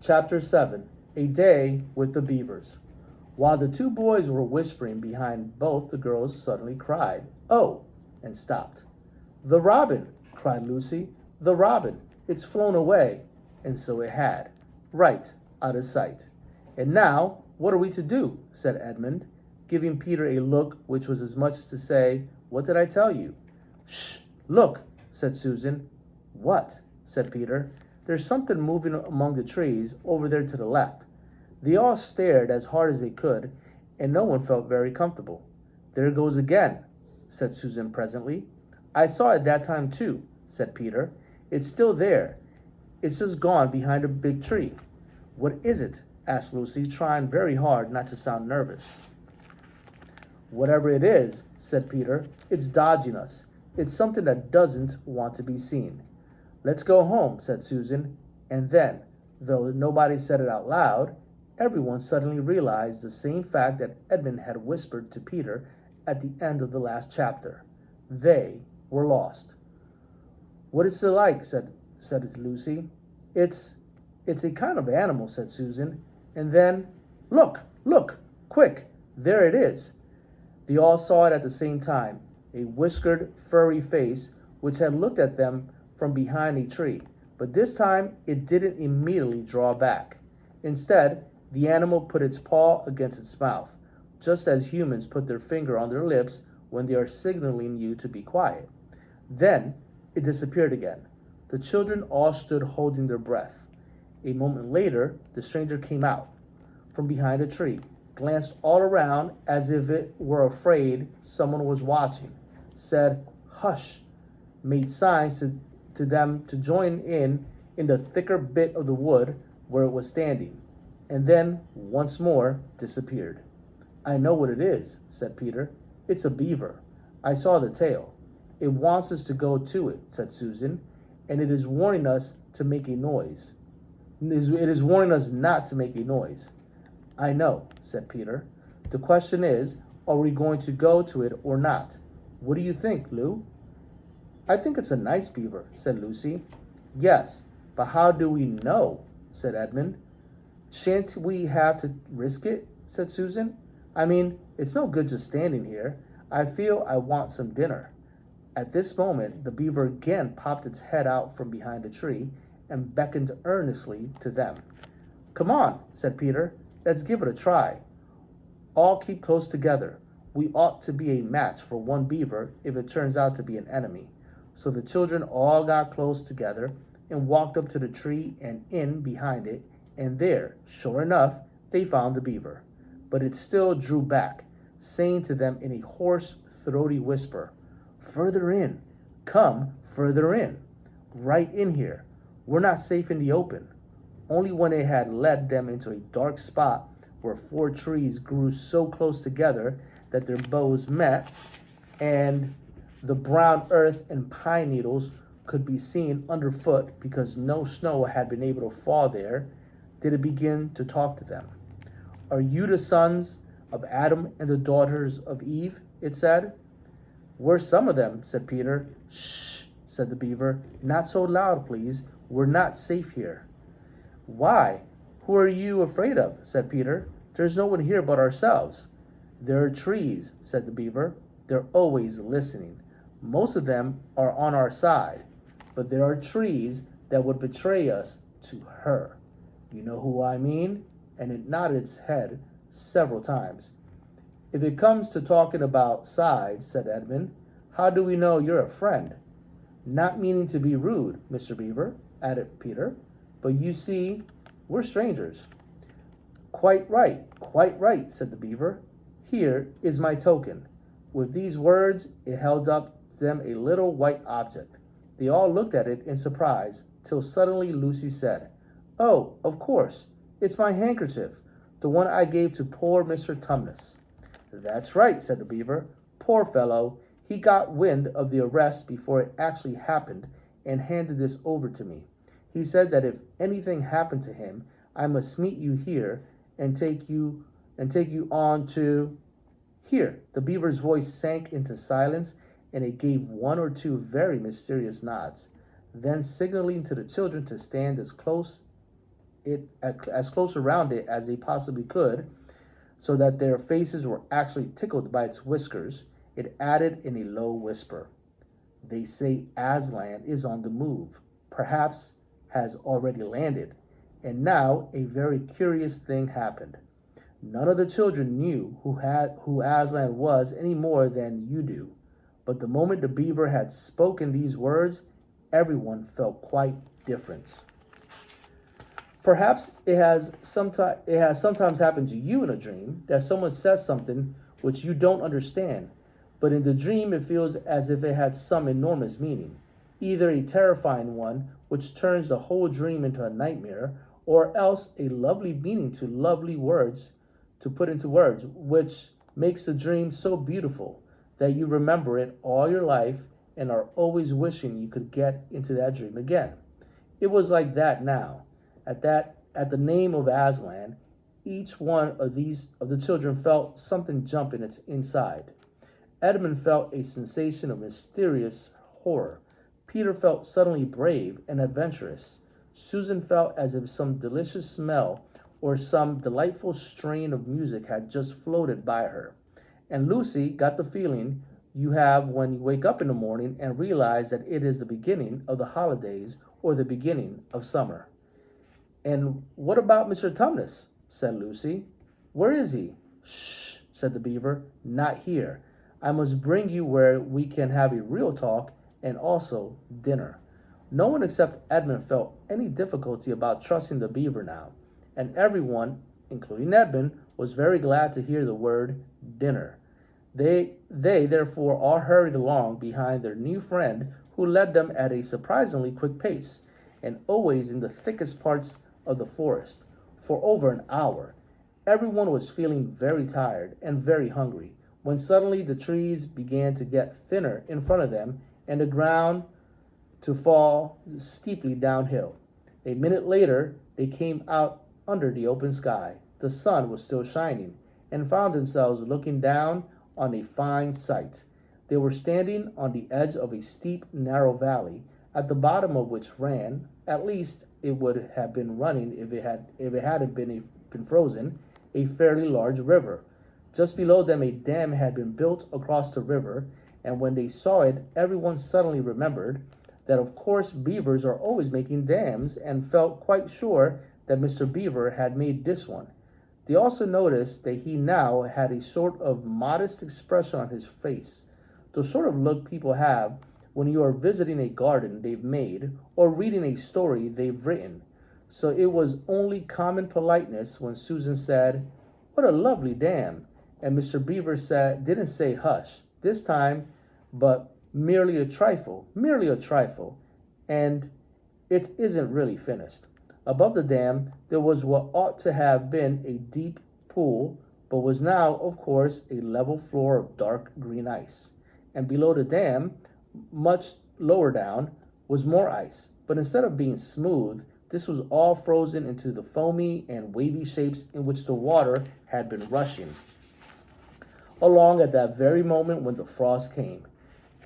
Chapter 7. A Day with the Beavers. While the two boys were whispering behind both, the girls suddenly cried, "Oh!" and stopped. "The robin!" cried Lucy. "The robin! It's flown away!" And so it had, right out of sight. "And now, what are we to do?" said Edmund, giving Peter a look which was as much as to say, "What did I tell you?" "Shh! Look!" said Susan. "What?" said Peter. "There's something moving among the trees over there to the left." They all stared as hard as they could, and no one felt very comfortable. "There it goes again," said Susan presently. "I saw it that time too," said Peter. "It's still there. It's just gone behind a big tree." "What is it?" asked Lucy, trying very hard not to sound nervous. "Whatever it is," said Peter, "it's dodging us. It's something that doesn't want to be seen." "Let's go home," said Susan, and then, though nobody said it out loud, everyone suddenly realized the same fact that Edmund had whispered to Peter at the end of the last chapter. They were lost. "What is it like?" said Lucy. It's a kind of animal," said Susan. And then, "Look, look, quick, there it is." They all saw it at the same time, a whiskered, furry face which had looked at them from behind a tree, but this time it didn't immediately draw back. Instead, the animal put its paw against its mouth, just as humans put their finger on their lips when they are signaling you to be quiet. Then it disappeared again. The children all stood holding their breath. A moment later, the stranger came out from behind a tree, glanced all around as if it were afraid someone was watching, said, "Hush," made signs to them to join in the thicker bit of the wood where it was standing, and then once more disappeared. "I know what it is," said Peter. "It's a beaver. I saw the tail. It wants us to go to it," said Susan, "and it is warning us to make a noise. It is warning us not to make a noise." "I know," said Peter. "The question is, are we going to go to it or not? What do you think, Lou?" "I think it's a nice beaver," said Lucy. "Yes, but how do we know?" said Edmund. "Shan't we have to risk it?" said Susan. "I mean, it's no good just standing here. I feel I want some dinner." At this moment, the beaver again popped its head out from behind a tree and beckoned earnestly to them. "Come on," said Peter. "Let's give it a try. All keep close together. We ought to be a match for one beaver if it turns out to be an enemy." So the children all got close together and walked up to the tree and in behind it, and there, sure enough, they found the beaver. But it still drew back, saying to them in a hoarse, throaty whisper, "Further in. Come further in. Right in here. We're not safe in the open." Only when it had led them into a dark spot where four trees grew so close together that their boughs met, and the brown earth and pine needles could be seen underfoot because no snow had been able to fall there, did it begin to talk to them. "Are you the sons of Adam and the daughters of Eve?" it said. "We're some of them," said Peter. "Shh," said the beaver. "Not so loud, please. We're not safe here." "Why? Who are you afraid of?" said Peter. "There's no one here but ourselves." "There are trees," said the beaver. "They're always listening. Most of them are on our side, but there are trees that would betray us to her. You know who I mean?" And it nodded its head several times. "If it comes to talking about sides," said Edmund, "how do we know you're a friend?" "Not meaning to be rude, Mr. Beaver," added Peter, "but you see, we're strangers." Quite right," said the beaver. "Here is my token." With these words, it held up to them a little white object. They all looked at it in surprise, till suddenly Lucy said, "Oh, of course, it's my handkerchief, the one I gave to poor Mr. Tumnus." "That's right," said the beaver. "Poor fellow, he got wind of the arrest before it actually happened and handed this over to me. He said that if anything happened to him, I must meet you here and take you on to—" Here the beaver's voice sank into silence, and it gave one or two very mysterious nods. Then, signaling to the children to stand as close it as close around it as they possibly could, so that their faces were actually tickled by its whiskers, it added in a low whisper, "They say Aslan is on the move, perhaps has already landed." And now a very curious thing happened. None of the children knew who Aslan was any more than you do. But the moment the beaver had spoken these words, everyone felt quite different. Perhaps it has sometimes happened to you in a dream that someone says something which you don't understand, but in the dream it feels as if it had some enormous meaning, either a terrifying one which turns the whole dream into a nightmare, or else a lovely meaning to lovely words to put into words, which makes the dream so beautiful that you remember it all your life and are always wishing you could get into that dream again. It was like that now. At the name of Aslan, each one of the children felt something jump in its inside. Edmund felt a sensation of mysterious horror. Peter felt suddenly brave and adventurous. Susan felt as if some delicious smell or some delightful strain of music had just floated by her. And Lucy got the feeling you have when you wake up in the morning and realize that it is the beginning of the holidays or the beginning of summer. "And what about Mr. Tumnus?" said Lucy. "Where is he?" "Shh," said the beaver. "Not here. I must bring you where we can have a real talk and also dinner." No one except Edmund felt any difficulty about trusting the beaver now, and everyone, including Edmund, was very glad to hear the word dinner. They therefore all hurried along behind their new friend, who led them at a surprisingly quick pace, and always in the thickest parts of the forest, for over an hour. Everyone was feeling very tired and very hungry, when suddenly the trees began to get thinner in front of them, and the ground to fall steeply downhill. A minute later, they came out under the open sky. The sun was still shining, and found themselves looking down on a fine sight. They were standing on the edge of a steep, narrow valley, at the bottom of which ran, at least it would have been running if it hadn't been frozen, a fairly large river. Just below them a dam had been built across the river, and when they saw it, everyone suddenly remembered that of course beavers are always making dams, and felt quite sure that Mr. Beaver had made this one. They also noticed that he now had a sort of modest expression on his face, the sort of look people have when you are visiting a garden they've made or reading a story they've written. So it was only common politeness when Susan said, "What a lovely dam," and Mr. Beaver didn't say hush this time, but merely a trifle, and it isn't really finished. Above the dam, there was what ought to have been a deep pool, but was now, of course, a level floor of dark green ice. And below the dam, much lower down, was more ice. But instead of being smooth, this was all frozen into the foamy and wavy shapes in which the water had been rushing along at that very moment when the frost came,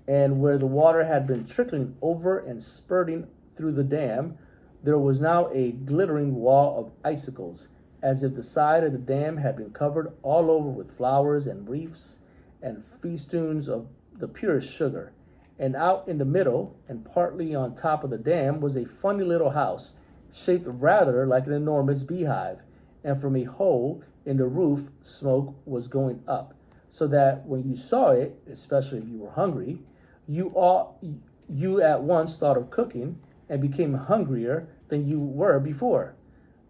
and where the water had been trickling over and spurting through the dam, there was now a glittering wall of icicles, as if the side of the dam had been covered all over with flowers and wreaths and festoons of the purest sugar. And out in the middle, and partly on top of the dam, was a funny little house, shaped rather like an enormous beehive, and from a hole in the roof smoke was going up, so that when you saw it, especially if you were hungry, you at once thought of cooking and became hungrier than you were before.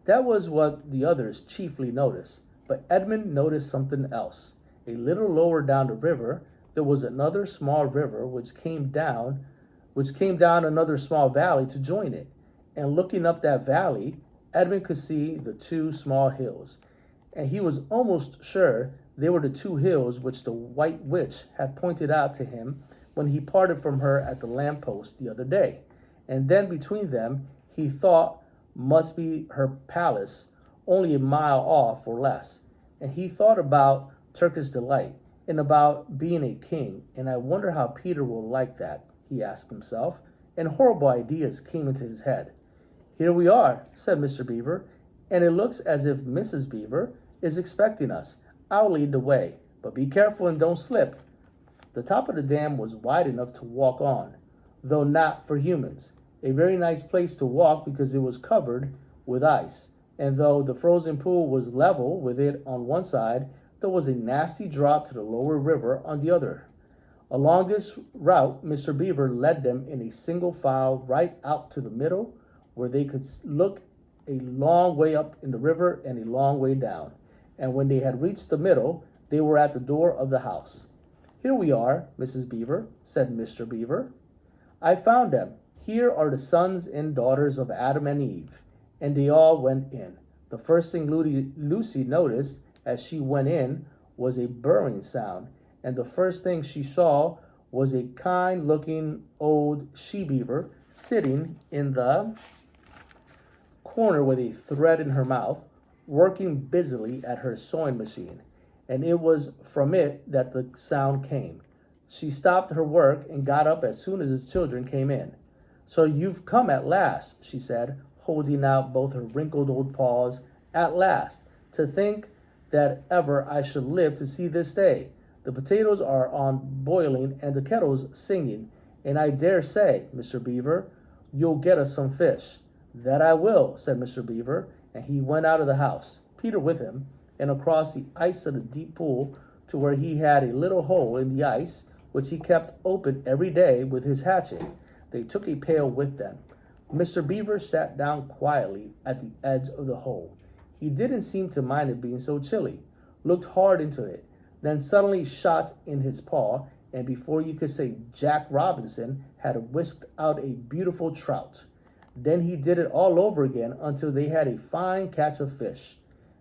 That was what the others chiefly noticed, but Edmund noticed something else. A little lower down the river, there was another small river which came down another small valley to join it. And looking up that valley, Edmund could see the two small hills, and he was almost sure they were the two hills which the White Witch had pointed out to him when he parted from her at the lamppost the other day. And then between them, he thought must be her palace, only a mile off or less. And he thought about Turkish Delight and about being a king, and I wonder how Peter will like that, he asked himself, and horrible ideas came into his head. "Here we are," said Mr. Beaver, and it looks as if Mrs. Beaver is expecting us. I'll lead the way, but be careful and don't slip." The top of the dam was wide enough to walk on, though not for humans. A very nice place to walk because it was covered with ice, and though the frozen pool was level with it on one side, there was a nasty drop to the lower river on the other. Along this route, Mr. Beaver led them in a single file right out to the middle, where they could look a long way up in the river and a long way down. And when they had reached the middle, they were at the door of the house. "Here we are, Mrs. Beaver," said Mr. Beaver. "I found them. Here are the sons and daughters of Adam and Eve." And they all went in. The first thing Lucy noticed as she went in was a burrowing sound, and the first thing she saw was a kind-looking old she-beaver sitting in the corner with a thread in her mouth, working busily at her sewing machine, and it was from it that the sound came. She stopped her work and got up as soon as the children came in. "So you've come at last," she said, holding out both her wrinkled old paws. "At last! To think that ever I should live to see this day. The potatoes are on boiling and the kettle's singing, and I dare say, Mr. Beaver, you'll get us some fish." "That I will," said Mr. Beaver, and he went out of the house, Peter with him, and across the ice of the deep pool to where he had a little hole in the ice, which he kept open every day with his hatchet. They took a pail with them. Mr. Beaver sat down quietly at the edge of the hole. He didn't seem to mind it being so chilly, looked hard into it, then suddenly shot in his paw, and before you could say Jack Robinson, had whisked out a beautiful trout. Then he did it all over again until they had a fine catch of fish.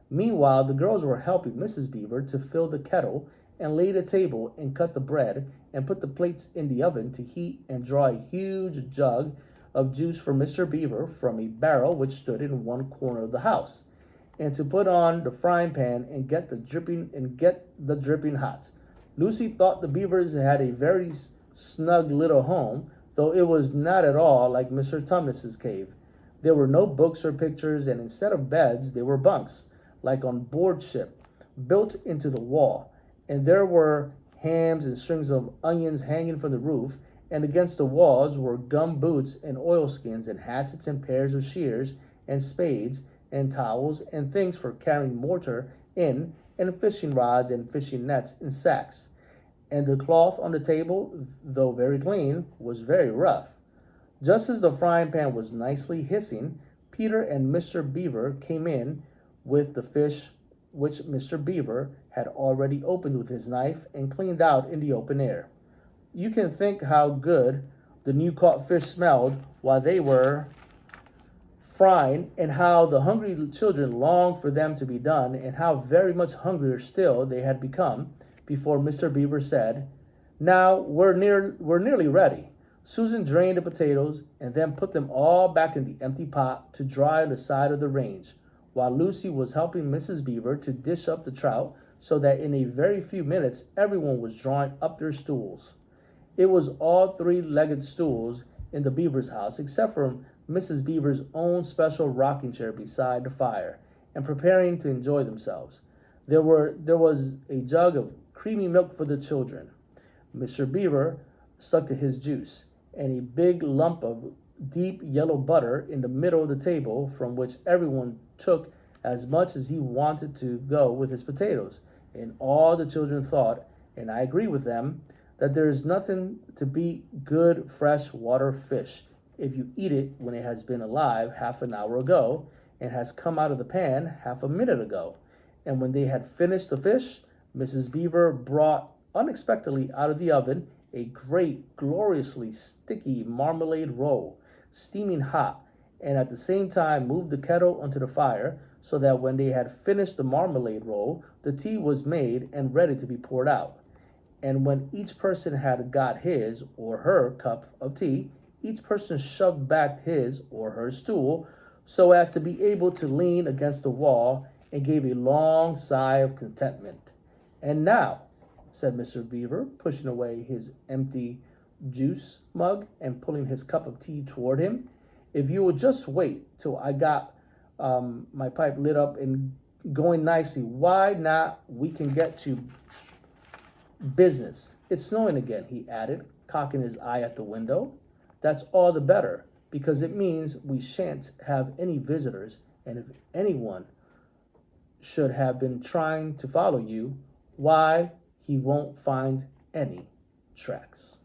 Meanwhile, the girls were helping Mrs. Beaver to fill the kettle and lay the table and cut the bread and put the plates in the oven to heat and draw a huge jug of juice for Mr. Beaver from a barrel which stood in one corner of the house, and to put on the frying pan and get the dripping hot. Lucy thought the Beavers had a very snug little home, though it was not at all like Mr. Tumnus's cave. There were no books or pictures, and instead of beds, there were bunks, like on board ship, built into the wall, and there were hams and strings of onions hanging from the roof, and against the walls were gum boots and oilskins and hatchets and pairs of shears and spades and towels and things for carrying mortar in, and fishing rods and fishing nets in sacks. And the cloth on the table, though very clean, was very rough. Just as the frying pan was nicely hissing, Peter and Mr. Beaver came in with the fish which Mr. Beaver had already opened with his knife and cleaned out in the open air. You can think how good the new caught fish smelled while they were frying, and how the hungry children longed for them to be done, and how very much hungrier still they had become before Mr. Beaver said, "Now we're nearly ready." Susan drained the potatoes and then put them all back in the empty pot to dry on the side of the range, while Lucy was helping Mrs. Beaver to dish up the trout, so that in a very few minutes everyone was drawing up their stools. It was all three-legged stools in the Beaver's house, except for Mrs. Beaver's own special rocking chair beside the fire, and preparing to enjoy themselves. There was a jug of creamy milk for the children. Mr. Beaver stuck to his juice, and a big lump of deep yellow butter in the middle of the table, from which everyone took as much as he wanted to go with his potatoes. And all the children thought, and I agree with them, that there is nothing to beat good fresh water fish if you eat it when it has been alive half an hour ago and has come out of the pan half a minute ago. And when they had finished the fish, Mrs. Beaver brought unexpectedly out of the oven a great, gloriously sticky marmalade roll, steaming hot, and at the same time moved the kettle onto the fire, so that when they had finished the marmalade roll, the tea was made and ready to be poured out. And when each person had got his or her cup of tea, each person shoved back his or her stool so as to be able to lean against the wall, and gave a long sigh of contentment. "And now," said Mr. Beaver, pushing away his empty juice mug and pulling his cup of tea toward him, "if you will just wait till I got My pipe lit up and going nicely. Why not? We can get to business. It's snowing again, he added, cocking his eye at the window. That's all the better, because it means we shan't have any visitors, and if anyone should have been trying to follow you, why, he won't find any tracks.